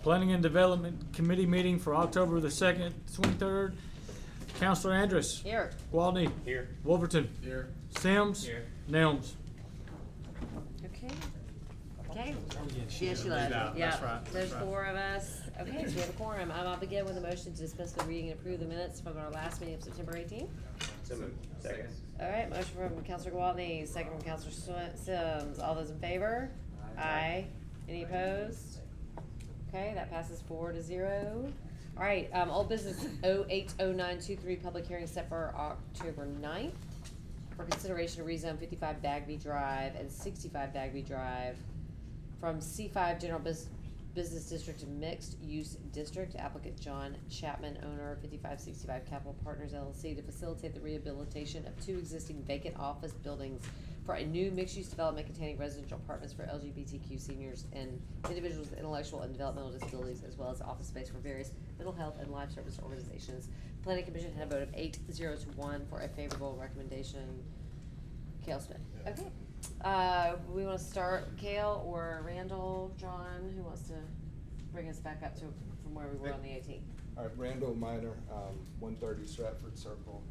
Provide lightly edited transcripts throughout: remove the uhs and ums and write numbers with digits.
Planning and Development Committee meeting for October the 2nd, 23rd. Counselor Andrus. Here. Gwaltney. Here. Wolverton. Here. Sims. Here. Nelms. Okay. Okay. she Yes, she left. left. That's Yeah. right, There's that's right. 4 of us. Okay, so we have a quorum. I'll begin with a motion to dismiss the reading and approve the minutes from our last meeting of September 18th. So moved. Second. All right, motion from Counselor Gwaltney, second from Counselor Sims. All those in favor? Aye. Any opposed? Okay, that passes 4-0. All right, old business 080923, public hearing set for October 9th for consideration to rezone 55 Bagby Drive and 65 Bagby Drive from C5 General Business District to Mixed Use District. Applicant John Chapman, owner, 5565 Capital Partners LLC, to facilitate the rehabilitation of 2 existing vacant office buildings for a new mixed-use development containing residential apartments for LGBTQ seniors and individuals with intellectual and developmental disabilities, as well as office space for various mental health and life service organizations. Planning Commission had a vote of 8-0-1 for a favorable recommendation. Cale Smith. Okay. We wanna start, Cale or Randall, John, who wants to bring us back up to, from where we were on the 18th? All right, Randall Minor, 130 Stratford Circle.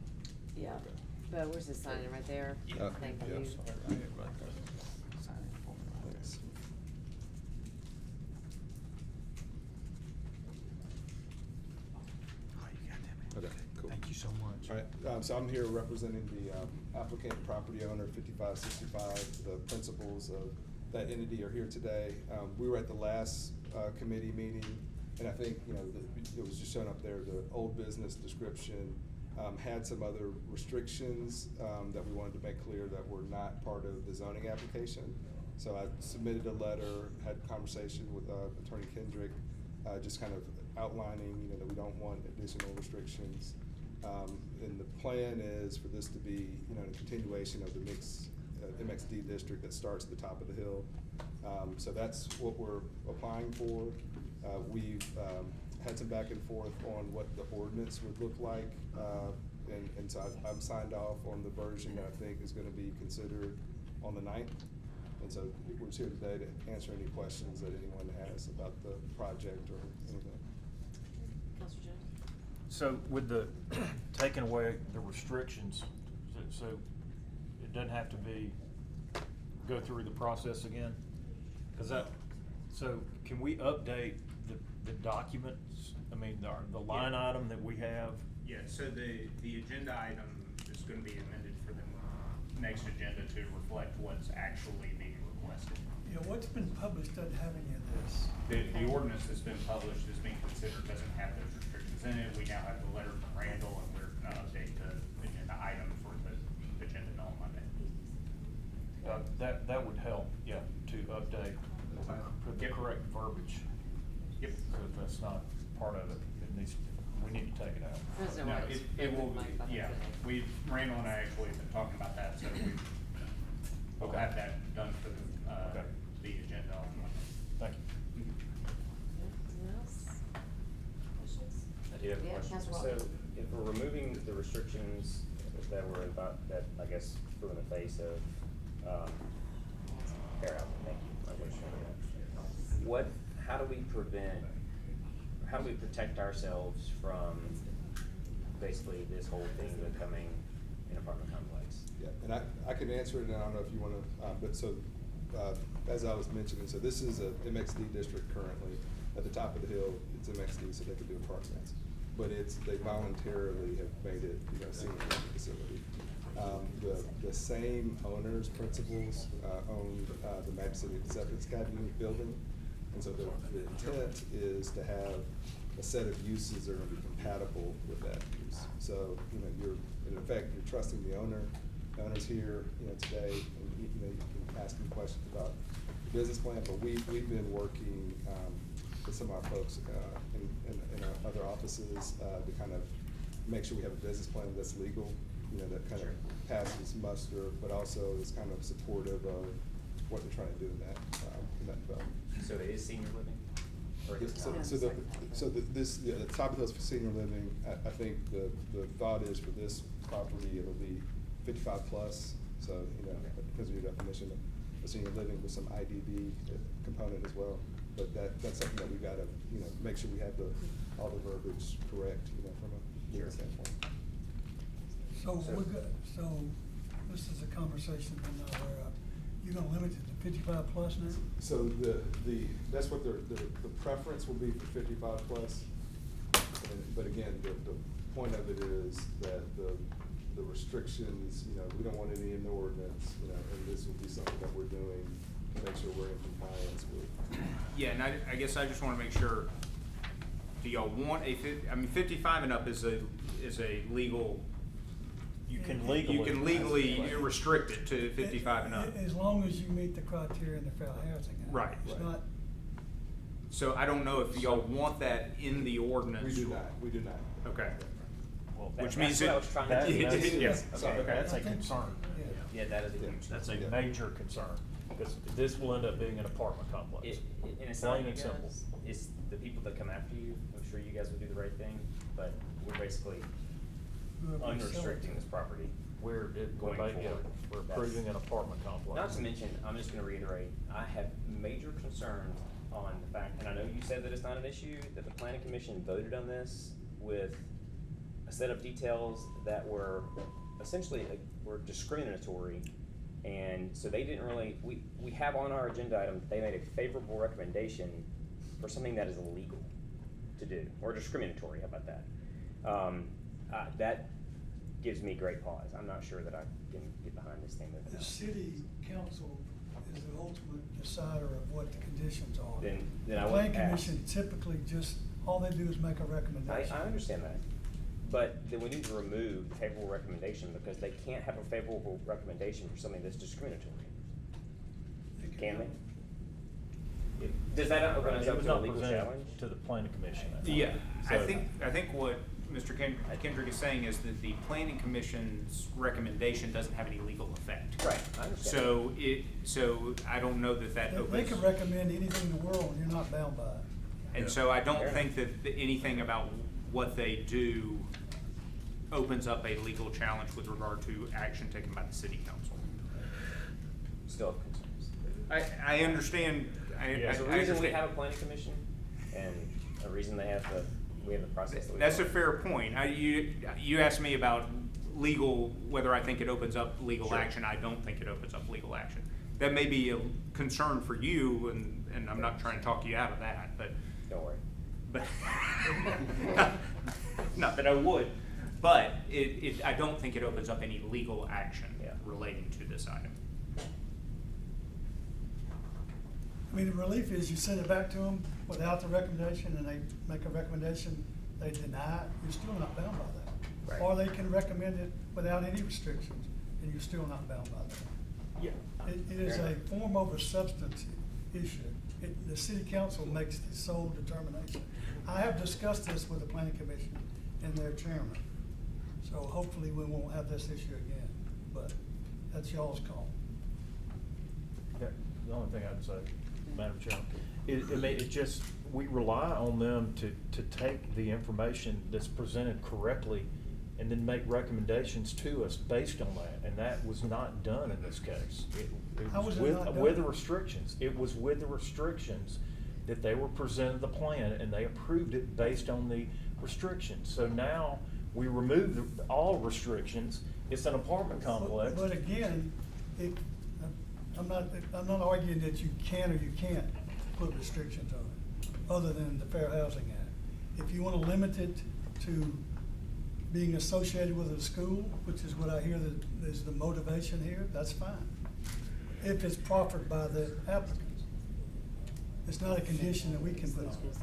Yeah. Okay. But where's his sign right there? Thank Yeah, you. sorry. Thanks. Okay, cool. Thank you so much. All right, so I'm here representing the applicant, property owner, 5565. The principals of that entity are here today. We were at the last committee meeting, and I think, you know, it was just showing up there, the old business description had some other restrictions that we wanted to make clear that were not part of the zoning application. So I submitted a letter, had a conversation with Attorney Kendrick, just kind of outlining, you know, that we don't want additional restrictions. And the plan is for this to be, you know, a continuation of the MXD district that starts at the top of the hill. So that's what we're applying for. We've had some back and forth on what the ordinance would look like. And so I've signed off on the version that I think is gonna be considered on the 9th. And so we're just here today to answer any questions that anyone has about the project or anything. Counselor Jones? So with the taking away the restrictions, so it doesn't have to be, go through the process again? Cause so can we update the documents? I mean, the line item that we have? Yeah, so the agenda item is gonna be amended for the next agenda to reflect what's actually being requested. Yeah, what's been published doesn't have any of this. The ordinance that's been published is being considered, doesn't have those restrictions in it. We now have the letter from Randall, and we're gonna update the agenda item for the agenda on Monday. That would help, yeah, to update, put the Yep. correct verbiage. Yep. Because that's not part of it, we need to take it out. President No, White. it will, Mike Bucket yeah, today. Randall and I actually have been talking about that, so we'll Okay. have that done for Okay. the agenda on Monday. Thank you. Anything else? Questions? I do have a Yeah, question. Councilor So Walker. if we're removing the restrictions that were about, that I guess flew in the face of, fair housing, thank you, I was trying to get that. How do we protect ourselves from basically this whole thing becoming an apartment complex? Yeah, and I can answer it, and I don't know if you wanna, but so, as I was mentioning, so this is a MXD district currently. At the top of the hill, it's MXD, so they can do apartments. But they voluntarily have made it, you know, senior living facility. The same owners, principals, own the Magic City Acceptance Academy building. And so the intent is to have a set of uses that are gonna be compatible with that use. So, you know, in effect, you're trusting the owner. The owner's here, you know, today, and you know, you can ask him questions about the business plan, but we've been working, with some of our folks, in our other offices, to kind of make sure we have a business plan that's legal, you know, that kind of passes muster, but also is kind of supportive of what they're trying to do in that development. So it is senior living? Or is it So, not? the top of those for senior living, I think the thought is for this property, it'll be 55 plus, so, you know, because of your definition of senior living with some IDB component as well. But that's something that we gotta, you know, make sure we have all the verbiage correct, you know, from a legal standpoint. So this is a conversation I'm not aware of. You're gonna limit it to 55 plus now? So that's what the preference will be for 55 plus. But again, the point of it is that the restrictions, you know, we don't want any in the ordinance, you know, and this will be something that we're doing to make sure we're in compliance with. Yeah, and I guess I just wanna make sure, do y'all want I mean, 55 and up is a legal, You can you can legally Right. restrict it to 55 and up. As long as you meet the criteria in the Fair Housing Act. Right. It's Right. not, So I don't know if y'all want that in the ordinance. We do not. Okay. Well, Which That's means what it- I was trying That- to do. that's- Yes. Okay. That's I a think- concern. yeah. Yeah, that is a Yeah. huge. That's a Yeah. major concern, because this will end up being an apartment complex. And it's not Plain you and simple. guys, it's the people that come after you. I'm sure you guys will do the right thing, but we're basically whoever you sell it unrestricting to. this property. We're Going forward. we're That's- approving an apartment complex. Not to mention, I'm just gonna reiterate, I have major concerns on the fact, and I know you said that it's not an issue, that the planning commission voted on this with a set of details that were essentially, were discriminatory. And so they didn't really, we have on our agenda item, they made a favorable recommendation for something that is illegal to do, or discriminatory, how about that? That gives me great pause. I'm not sure that I can get behind this thing. The city council is the ultimate decider of what the conditions are. Then The I would planning ask. commission typically just, all they do is make a recommendation. I understand that, but then we need to remove the favorable recommendation, because they can't have a favorable recommendation for something that's discriminatory. Can they? Does that not open us It up was to a not legal presented challenge? to the planning commission. Yeah, I So- think what Mr. Kendrick is saying is that the planning commission's recommendation doesn't have any legal effect. Right, I understand. So I don't know that They opens. can recommend anything in the world, and you're not bound by it. And so I don't Fair think that anything about what they do opens up a legal challenge with regard to action taken by the city council. Still have concerns. I understand, I There's a reason we understand. have a planning commission, and a reason we have the process that we That's a have. fair point. You asked me about legal, whether I think it opens up legal Sure. action. I don't think it opens up legal action. That may be a concern for you, and I'm not trying to talk you out of that, but. Don't worry. But, not that I would, but I don't think it opens up any legal action Yeah. relating to this item. I mean, the relief is you send it back to them without the recommendation, and they make a recommendation, they deny it, you're still not bound by that. Right. Or they can recommend it without any restrictions, and you're still not bound by that. Yeah. It is Fair a enough. form over substance issue. The city council makes the sole determination. I have discussed this with the planning commission and their chairman, so hopefully we won't have this issue again, but that's y'all's call. Yeah, the only thing I'd say, Madam Chairman, it just, we rely on them to take the information that's presented correctly and then make recommendations to us based on that, and that was not done in this case. It How was it with, not with the done? restrictions. It was with the restrictions that they were presented the plan, and they approved it based on the restrictions. So now, we remove all restrictions, it's an apartment complex. But again, I'm not arguing that you can or you can't put restrictions on it, other than the Fair Housing Act. If you wanna limit it to being associated with a school, which is what I hear that is the motivation here, that's fine. If it's proffered by the applicants. It's not a condition that we can put on it.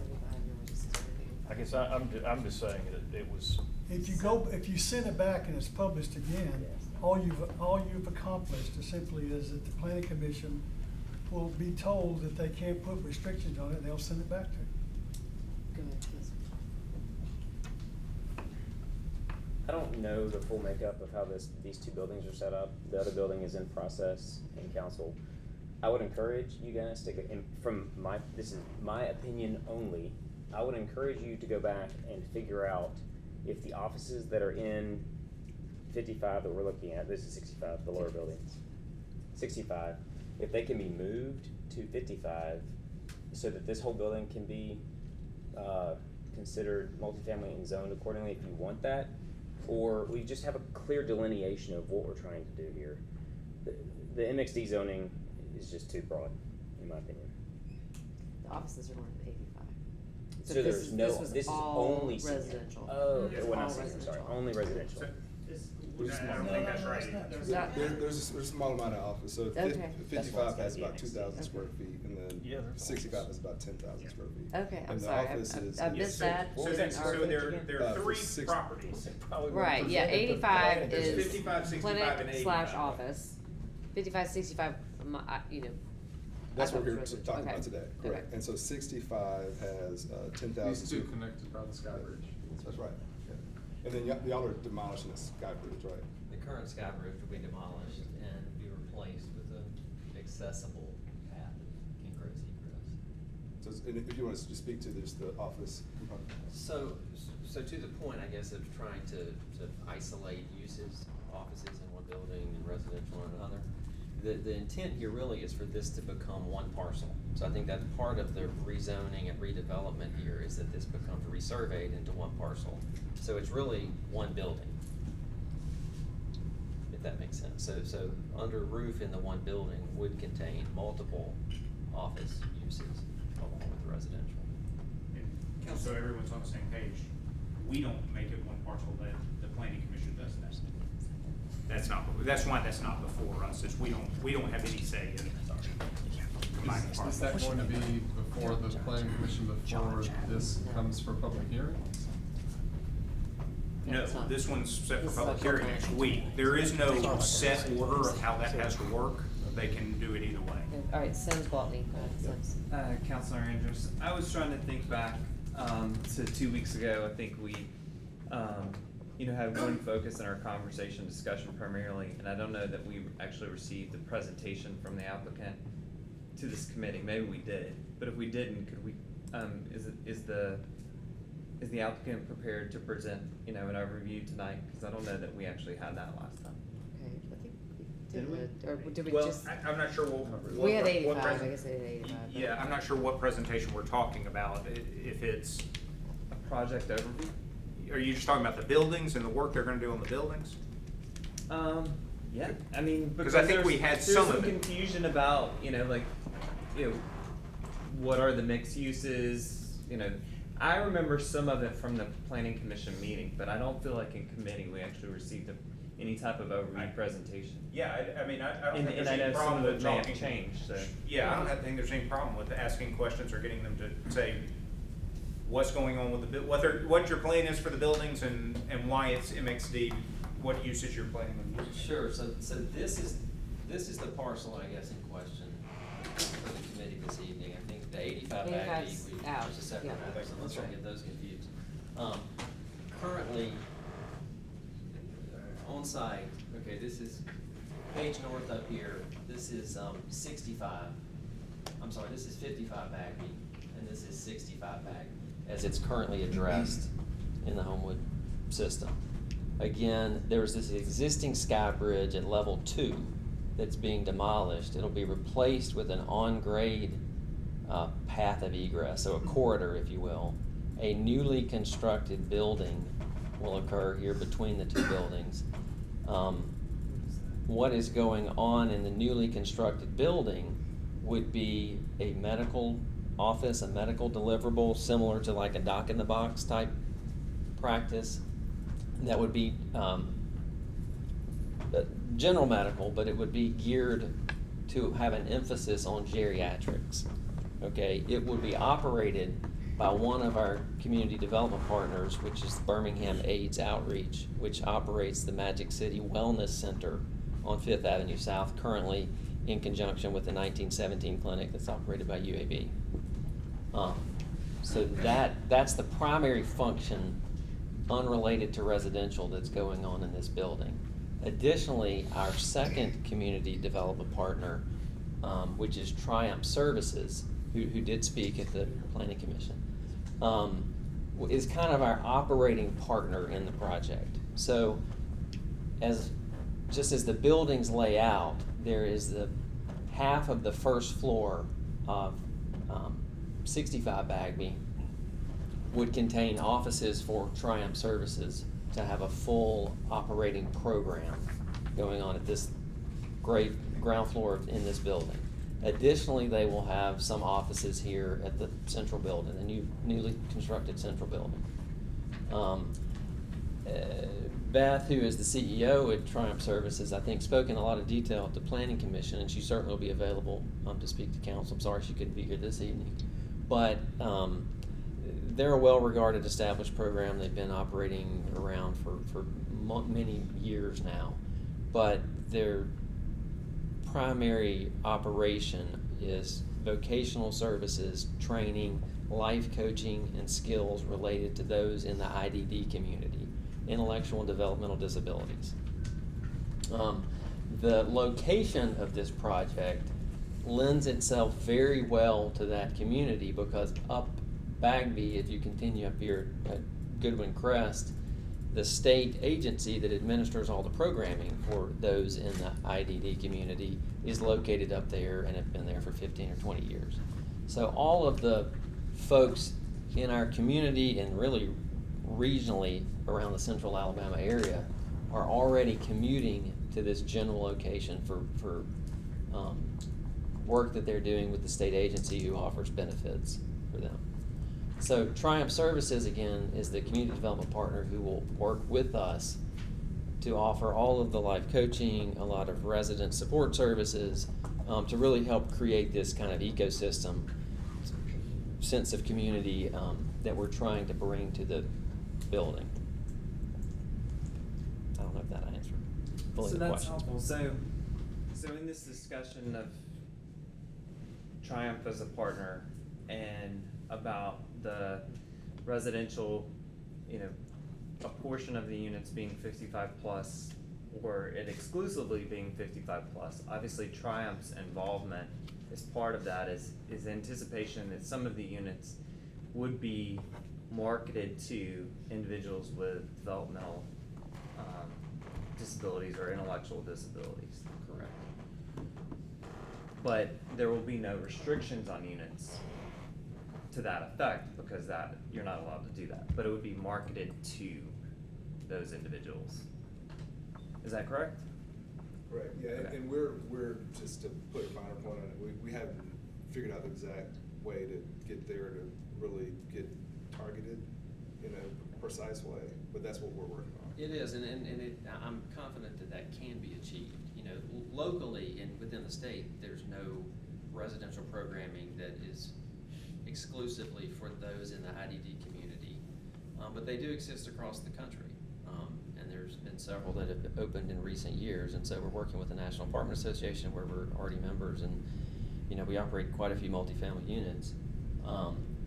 I guess I'm just saying that it was, If you send it back and it's published again, all you've accomplished essentially is that the planning commission will be told that they can't put restrictions on it, and they'll send it back to you. I don't know the full makeup of how these two buildings are set up. The other building is in process in council. I would encourage you guys to, this is my opinion only, I would encourage you to go back and figure out if the offices that are in 55 that we're looking at, this is 65, the lower buildings, 65, if they can be moved to 55 so that this whole building can be, considered multifamily and zoned accordingly if you want that, or we just have a clear delineation of what we're trying to do here. The MXD zoning is just too broad, in my opinion. The offices are going to 85. So this there's is- no, was this is all only senior. residential. Oh, Yes. well, All not senior, sorry, residential. only residential. So, I don't No, think that's no, right. it's not. either. That- There's a small amount of office, so Okay. That's why 55 it's has gotta about be 2,000 Okay. square feet, and Yeah, then there's 65 offices. is about 10,000 square feet. Okay, I'm And the sorry, office is- I Yeah, missed so- that. So in that's, our- so there are For three 6 properties. Right, yeah, 85 There's is 55, 65, clinic and slash 85. office. 55, 65, you know. That's I what thought we're it was residential. talking about Okay. today, Okay. correct. And so 65 has 10,000. These two connected by the Sky Bridge. That's right. Yeah. And then y'all are demolishing the Sky Bridge, right? The current Sky Bridge will be demolished and be replaced with an accessible path of ingress egress. So and if you want to just speak to this, the office component. So to the point, I guess, of trying to isolate uses, offices in one building and residential in another, the intent here really is for this to become one parcel. So I think that's part of the rezoning and redevelopment here, is that this becomes resurveyed into one parcel. So it's really one building, if that makes sense. So under roof in the one building would contain multiple office uses along with residential. And so everyone's on the same page, we don't make it one parcel, the planning commission does that. That's why that's not before us, is we don't have any say in combining Is parcels. that going to be before the planning commission before this comes for public hearing? No, this one's set for This is public like hearing public. next week. There is no set order of how that has to work. They can do it either way. All right, Sims Gwaltney, go ahead, Sims. Councilor Andrews, I was trying to think back to 2 weeks ago. I think we, had one focus in our conversation discussion primarily, and I don't know that we actually received a presentation from the applicant to this committee. Maybe we did, but if we didn't, could we? Is the applicant prepared to present, an overview tonight? Because I don't know that we actually had that last time. Okay, I think we Did we? did, or did we Well, just? I'm not sure what. We had what 85, I present- guess they had 85. but- Yeah, I'm not sure what presentation we're talking about. If it's, A project overview? are you just talking about the buildings and the work they're gonna do on the buildings? Yeah, I mean, 'Cause because I think we had some of There's it. some confusion about, what are the mixed uses, I remember some of it from the planning commission meeting, but I don't feel like in committee we actually received any type of overview presentation. Yeah, I mean, I don't And, think and there's I any know some problem of with it may have talking. changed, so. Yeah, I don't think there's any problem with asking questions or getting them to say what's going on with the, what your plan is for the buildings and why it's MXD, what usage you're planning on using. Sure, so this is the parcel, I guess, in question for the committee this evening. I think the 85 Bagby, 85's we, out, there's a separate yeah. matter, so let's That's not right. get those confused. Currently, on site, okay, this is page north up here, this is 65, I'm sorry, this is 55 Bagby, and this is 65 Bagby, as it's currently addressed in the Homewood system. Again, there's this existing sky bridge at level 2 that's being demolished. It'll be replaced with an on-grade path of egress, so a corridor, if you will. A newly constructed building will occur here between the two buildings. What is going on in the newly constructed building would be a medical office, a medical deliverable, similar to like a dock-in-the-box type practice. That would be general medical, but it would be geared to have an emphasis on geriatrics. Okay, it would be operated by one of our community development partners, which is Birmingham AIDS Outreach, which operates the Magic City Wellness Center on 5th Avenue South, currently in conjunction with the 1917 clinic that's operated by UAB. So that's the primary function unrelated to residential that's going on in this building. Additionally, our second community development partner, which is Triumph Services, who did speak at the Planning Commission, is kind of our operating partner in the project. So just as the buildings lay out, there is the half of the first floor of 65 Bagby would contain offices for Triumph Services to have a full operating program going on at this great ground floor in this building. Additionally, they will have some offices here at the central building, the newly constructed central building. Beth, who is the CEO at Triumph Services, I think spoke in a lot of detail at the Planning Commission, and she certainly will be available to speak to council. I'm sorry she couldn't be here this evening. But they're a well-regarded established program. They've been operating around for many years now. But their primary operation is vocational services, training, life coaching, and skills related to those in the IDD community, intellectual and developmental disabilities. The location of this project lends itself very well to that community because up Bagby, if you continue up here at Goodwin Crest, the state agency that administers all the programming for those in the IDD community is located up there and have been there for 15 or 20 years. So all of the folks in our community and really regionally around the central Alabama area are already commuting to this general location for work that they're doing with the state agency who offers benefits for them. So Triumph Services, again, is the community development partner who will work with us to offer all of the life coaching, a lot of resident support services, to really help create this kind of ecosystem, sense of community that we're trying to bring to the building. I don't know if that answered fully So the that's question. helpful. So in this discussion of Triumph as a partner and about the residential, a portion of the units being 55 plus, or it exclusively being 55 plus, obviously Triumph's involvement as part of that is anticipation that some of the units would be marketed to individuals with developmental disabilities or intellectual disabilities. Correct. But there will be no restrictions on units to that effect because that you're not allowed to do that. But it would be marketed to those individuals. Is that correct? Correct, yeah, Okay. and we're, just to put a finer point on it, we haven't figured out the exact way to get there to really get targeted in a precise way, but that's what we're working on. It is, and I'm confident that that can be achieved. Locally and within the state, there's no residential programming that is exclusively for those in the IDD community, but they do exist across the country. And there's been several that have opened in recent years, and so we're working with the National Apartment Association where we're already members, and we operate quite a few multifamily units.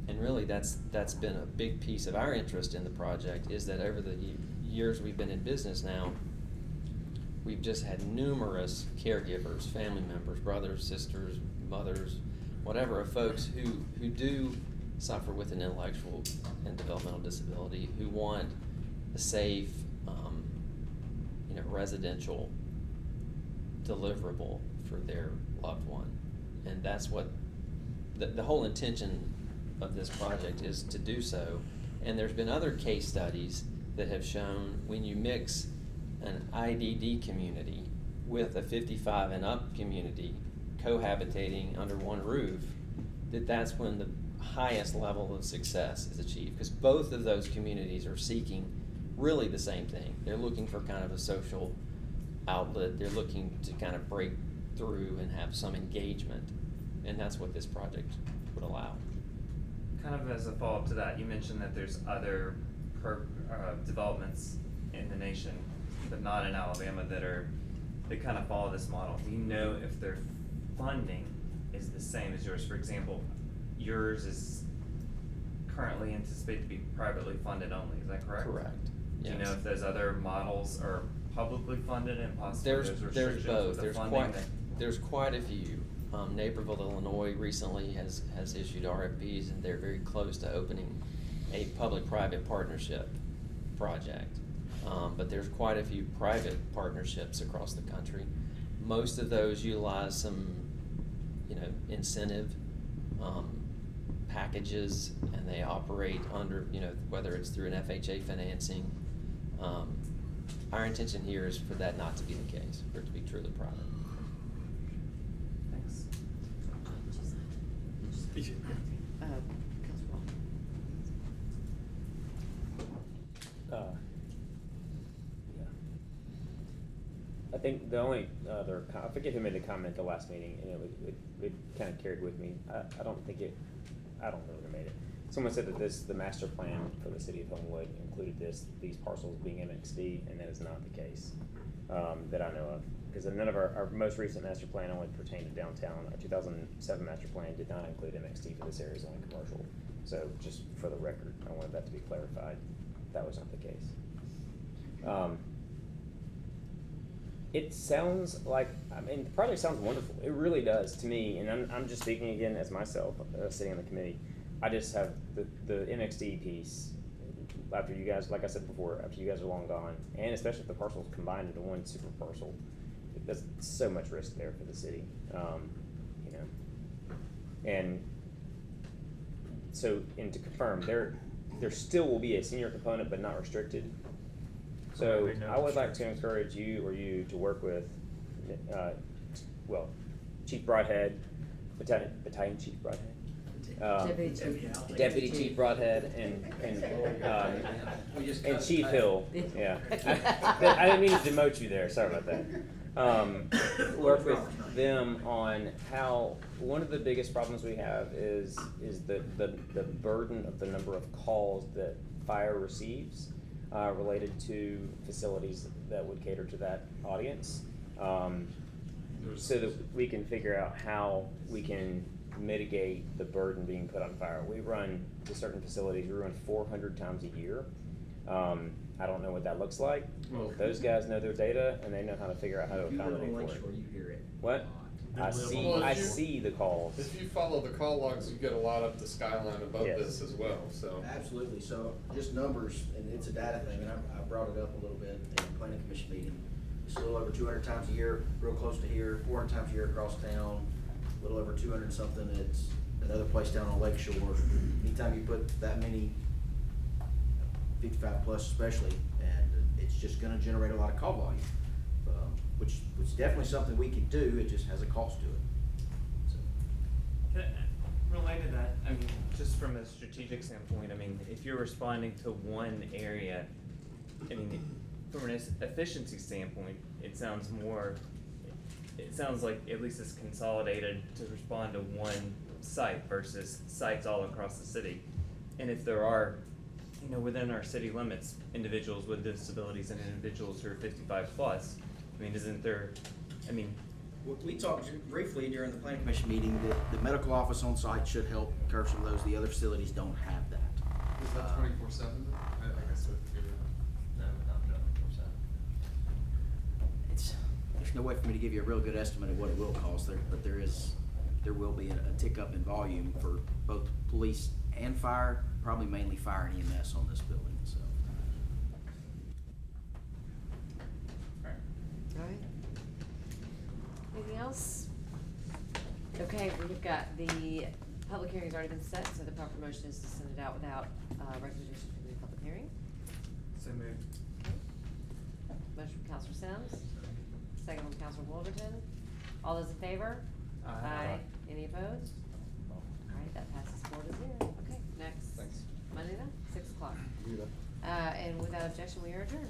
And really that's been a big piece of our interest in the project, is that over the years we've been in business now, we've just had numerous caregivers, family members, brothers, sisters, mothers, whatever, of folks who do suffer with an intellectual and developmental disability, who want a safe, residential deliverable for their loved one. And that's what the whole intention of this project is, to do so. And there's been other case studies that have shown when you mix an IDD community with a 55 and up community cohabitating under one roof, that's when the highest level of success is achieved, because both of those communities are seeking really the same thing. They're looking for kind of a social outlet. They're looking to kind of break through and have some engagement, and that's what this project would allow. Kind of as a follow-up to that, you mentioned that there's other developments in the nation, but not in Alabama, that kind of follow this model. Do you know if their funding is the same as yours? For example, yours is currently anticipated to be privately funded only, is that correct? Correct. Do you Yes. know if those other models are publicly funded and possibly There's restrictions both. with the There's funding quite a few. Naperville, Illinois recently has issued RFPs, and they're very close to opening a public-private partnership project. But there's quite a few private partnerships across the country. Most of those utilize some, incentive packages and they operate under, you know, whether it's through an FHA financing. Our intention here is for that not to be the case, for it to be truly private. Thanks. Councilor Wall. Yeah. I think the only other, I forget who made the comment at the last meeting, and it kind of carried with me. I don't think it, I don't know who made it. Someone said that the master plan for the city of Homewood included these parcels being MXD, and that is not the case, that I know of. Because none of our most recent master plan only pertained to downtown. Our 2007 master plan did not include MXD for this area, only commercial. So just for the record, I wanted that to be clarified. That was not the case. It sounds like, I mean, the project sounds wonderful. It really does to me, and I'm just speaking again as myself, sitting on the committee. I just have the MXD piece, after you guys, like I said before, after you guys are long gone, and especially if the parcels combined into one super parcel, there's so much risk there for the city, you know. And so, and to confirm, there still will be a senior component, but not restricted. So Right, no I would like to restrictions. encourage you to work with, Chief Broadhead, Battalion Chief Broadhead. Deputy Chief Broadhead and Chief Hill, yeah. I didn't mean to demote you there, sorry about that. Work with them on how, one of the biggest problems we have is the burden of the number of calls that fire receives related to facilities that would cater to that audience. So that we can figure out how we can mitigate the burden being put on fire. We run to certain facilities, we run 400 times a year. I don't know what that looks like. Well- Those guys know their data and they know how to figure out how to accommodate for it. you hear it. What? I Well, if you- see the calls. If you follow the call logs, you get a lot up the skyline above Yes. this as well, so. Absolutely, so just numbers, and it's a data thing, and I brought it up a little bit in the planning commission meeting. It's a little over 200 times a year, real close to here, 400 times a year across town, a little over 200 something, it's another place down on Lake Shore. Anytime you put that many, 55 plus especially, and it's just gonna generate a lot of call volume, which is definitely something we could do, it just has a cost to it. So. Related to that, I mean, just from a strategic standpoint, I mean, if you're responding to one area, I mean, from an efficiency standpoint, it sounds like at least it's consolidated to respond to one site versus sites all across the city. And if there are, you know, within our city limits, individuals with disabilities and individuals who are 55 plus, I mean, isn't there, I mean, We talked briefly during the planning commission meeting that the medical office on site should help care for those, the other facilities don't have that. Is that 24/7 though? I guess I figured it out. No, not 100%. There's no way for me to give you a real good estimate of what it will cost there, but there will be a tick up in volume for both police and fire, probably mainly fire and EMS on this building, so. Alright. Anything else? Okay, we've got the public hearing's already been set, so the proper motion is to send it out without, recommendation for the public hearing. so moved. Okay. Motion from Counselor Sims, second from Counselor Wolverton. All those in favor? Aye. Any opposed? Alright, that passes 4-0. Okay, next. Thanks. Monday then, 6 o'clock. You know. And without objection, we are adjourned.